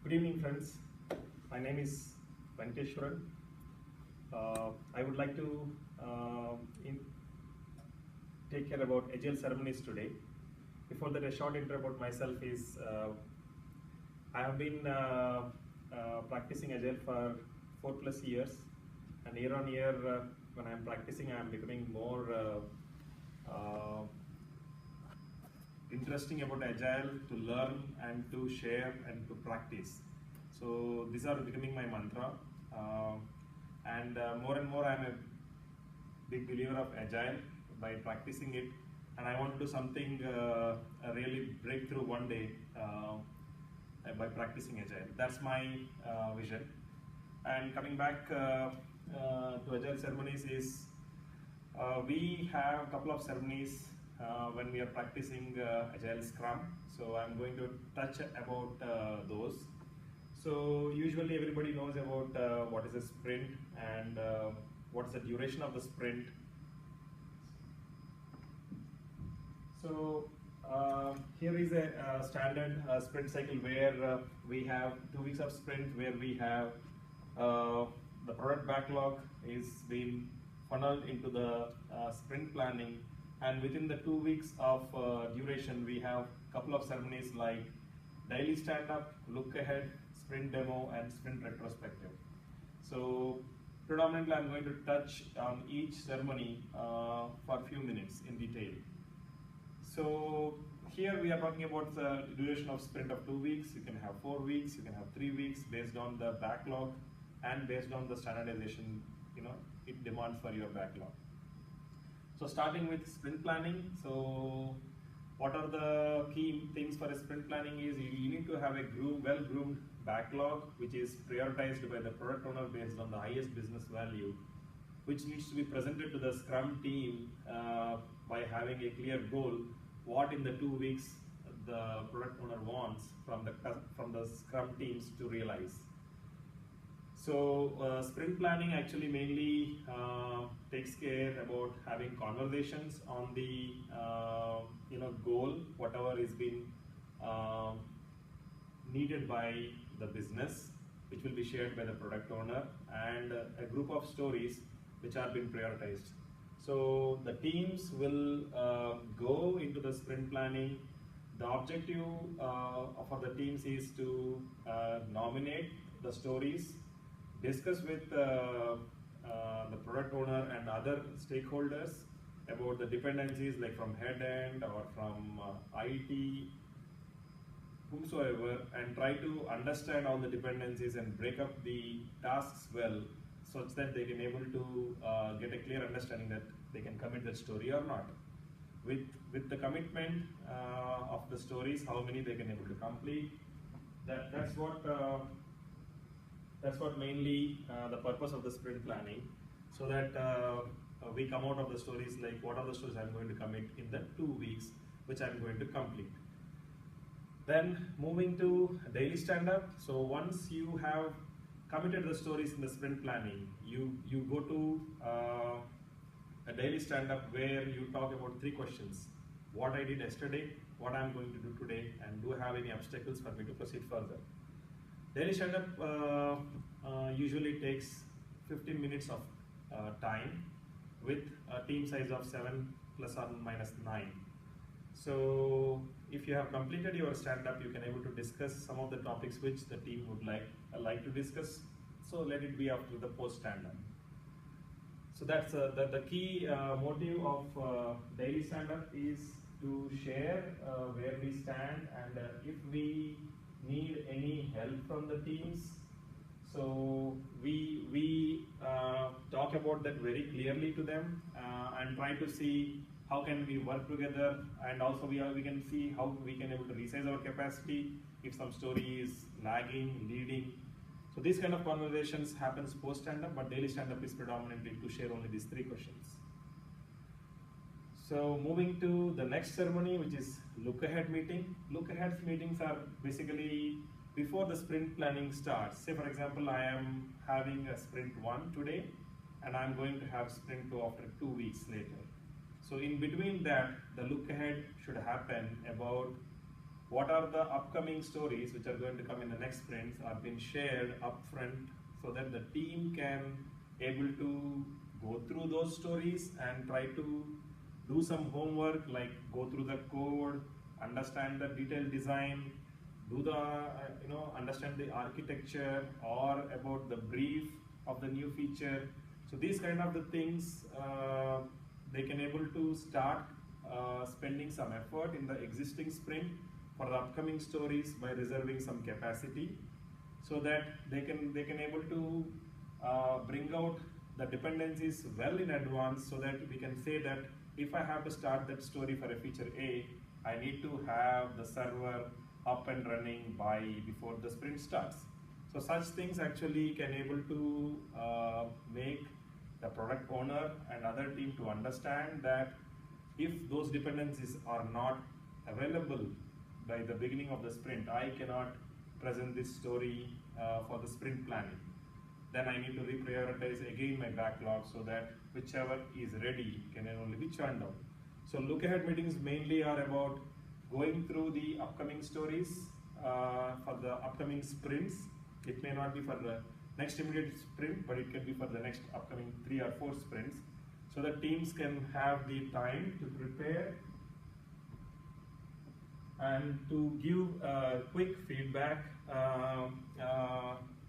Good evening, friends. My name is Venkateswaran. I would like to take care about Agile Ceremonies today. Before that, a short intro about myself is I have been practicing Agile for 4+ years, and year on year, when I am practicing, I am becoming more interesting about Agile to learn and to share and to practice. So these are becoming my mantra, and more and more I am a big believer of Agile by practicing it, and I want to do something really breakthrough one day by practicing Agile. That's my vision. And coming back to Agile Ceremonies is we have a couple of ceremonies when we are practicing Agile Scrum. So I'm going to touch about those. So usually everybody knows about what is a sprint and what is the duration of the sprint. So here is a standard sprint cycle where we have 2 weeks of sprint, where we have the product backlog is being funneled into the sprint planning, and within the 2 weeks of duration we have a couple of ceremonies like daily stand-up, look ahead, sprint demo, and sprint retrospective. So predominantly I'm going to touch on each ceremony for a few minutes in detail. So here we are talking about the duration of sprint of 2 weeks. You can have 4 weeks, you can have 3 weeks based on the backlog and based on the standardization it demands for your backlog. So starting with sprint planning. So what are the key things for a sprint planning is you need to have a well-groomed backlog which is prioritized by the product owner based on the highest business value, which needs to be presented to the Scrum team by having a clear goal, what in the 2 weeks the product owner wants from the Scrum teams to realize. So sprint planning actually mainly takes care about having conversations on the goal, whatever is being needed by the business, which will be shared by the product owner, and a group of stories which are being prioritized. So the teams will go into the sprint planning. The objective for the teams is to nominate the stories, discuss with the product owner and other stakeholders about the dependencies, like from head end or from IT, whomsoever, and try to understand all the dependencies and break up the tasks well, such that they can able to get a clear understanding that they can commit that story or not. With the commitment of the stories, how many they can able to complete. That's what mainly the purpose of the sprint planning, so that we come out of the stories like what are the stories I'm going to commit in the 2 weeks, which I'm going to complete. Then moving to daily stand-up. So once you have committed the stories in the sprint planning, you go to a daily stand-up where you talk about 3 questions: what I did yesterday, what I'm going to do today, and do I have any obstacles for me to proceed further. Daily stand-up usually takes 15 minutes of time with a team size of 7 plus or minus 9. So if you have completed your stand-up, you can able to discuss some of the topics which the team would like to discuss. So let it be after the post stand-up. So that's the key motive of daily stand-up is to share where we stand, and if we need any help from the teams, so we talk about that very clearly to them and try to see how can we work together, and also we can see how we can able to resize our capacity if some story is lagging, leading. So these kind of conversations happens post stand-up, but daily stand-up is predominantly to share only these 3 questions. So moving to the next ceremony, which is look ahead meeting. Look ahead meetings are basically before the sprint planning starts. Say for example, I am having a sprint 1 today, and I'm going to have sprint 2 after 2 weeks later. So in between that, the look ahead should happen about what are the upcoming stories which are going to come in the next sprints are being shared upfront, so that the team can able to go through those stories and try to do some homework, like go through the code, understand the detailed design, do the understand the architecture or about the brief of the new feature. So these kind of the things they can able to start spending some effort in the existing sprint for the upcoming stories by reserving some capacity, so that they can able to bring out the dependencies well in advance, so that we can say that if I have to start that story for a feature A, I need to have the server up and running by before the sprint starts. So such things actually can able to make the product owner and other team to understand that if those dependencies are not available by the beginning of the sprint, I cannot present this story for the sprint planning. Then I need to reprioritize again my backlog, so that whichever is ready can only be churned out. So look ahead meetings mainly are about going through the upcoming stories for the upcoming sprints. It may not be for the next immediate sprint, but it can be for the next upcoming 3 or 4 sprints, so that teams can have the time to prepare and to give quick feedback,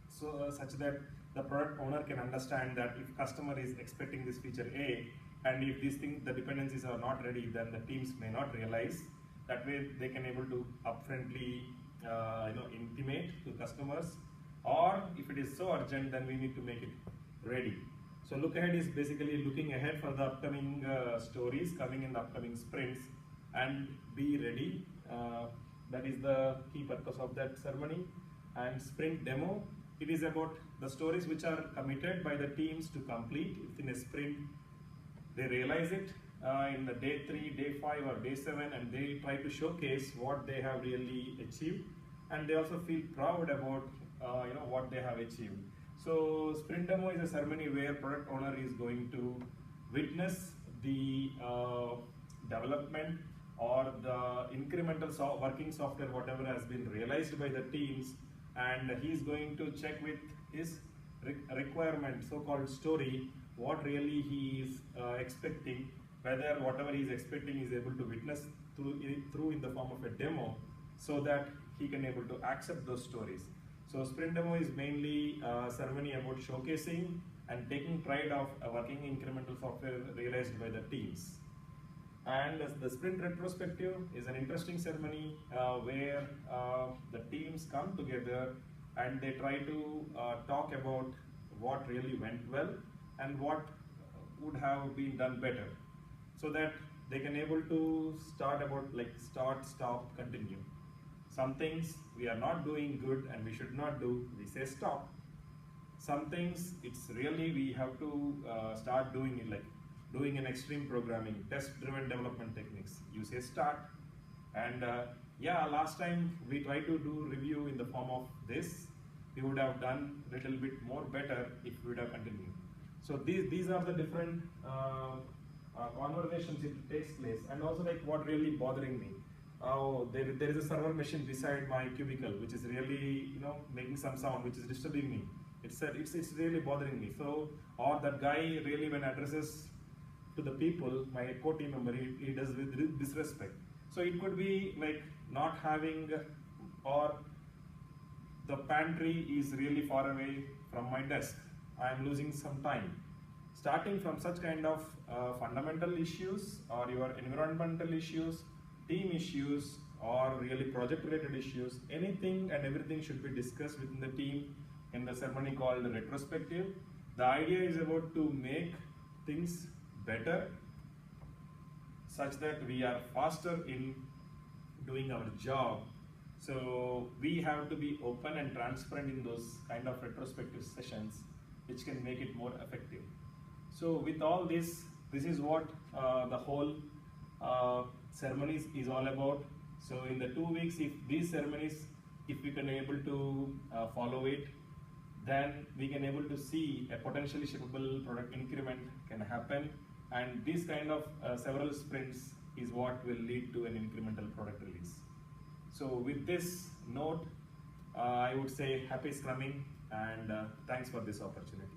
such that the product owner can understand that if customer is expecting this feature A, and if these things, the dependencies are not ready, then the teams may not realize. That way they can able to upfrontly intimate to customers, or if it is so urgent, then we need to make it ready. So look ahead is basically looking ahead for the upcoming stories coming in the upcoming sprints, and be ready. That is the key purpose of that ceremony. And sprint demo, it is about the stories which are committed by the teams to complete within a sprint. They realize it in the day 3, day 5 or day 7, and they try to showcase what they have really achieved, and they also feel proud about what they have achieved. So sprint demo is a ceremony where product owner is going to witness the development or the incremental working software, whatever has been realized by the teams, and he is going to check with his requirement, so-called story, what really he is expecting, whether whatever he is expecting is able to witness through in the form of a demo, so that he can able to accept those stories. So sprint demo is mainly a ceremony about showcasing and taking pride of a working incremental software realized by the teams. And the sprint retrospective is an interesting ceremony where the teams come together and they try to talk about what really went well and what would have been done better, so that they can able to start about like start, stop, continue. Some things we are not doing good and we should not do, we say stop. Some things it's really we have to start doing it, like doing an extreme programming, test-driven development techniques, you say start. And yeah, last time we tried to do review in the form of this, we would have done a little bit more better if we would have continued. So these are the different conversations it takes place. And also like what really bothering me, there is a server machine beside my cubicle which is really making some sound which is disturbing me. It's really bothering me. So, or that guy really when addresses to the people, my co-team member, he does with disrespect. So it could be like not having, or the pantry is really far away from my desk, I am losing some time. Starting from such kind of fundamental issues or your environmental issues, team issues, or really project related issues, anything and everything should be discussed within the team in the ceremony called retrospective. The idea is about to make things better such that we are faster in doing our job. So we have to be open and transparent in those kind of retrospective sessions which can make it more effective. So with all this, this is what the whole ceremonies is all about. So in the 2 weeks, if these ceremonies, if we can able to follow it, then we can able to see a potentially shippable product increment can happen, and this kind of several sprints is what will lead to an incremental product release. So with this note, I would say happy scrumming and thanks for this opportunity.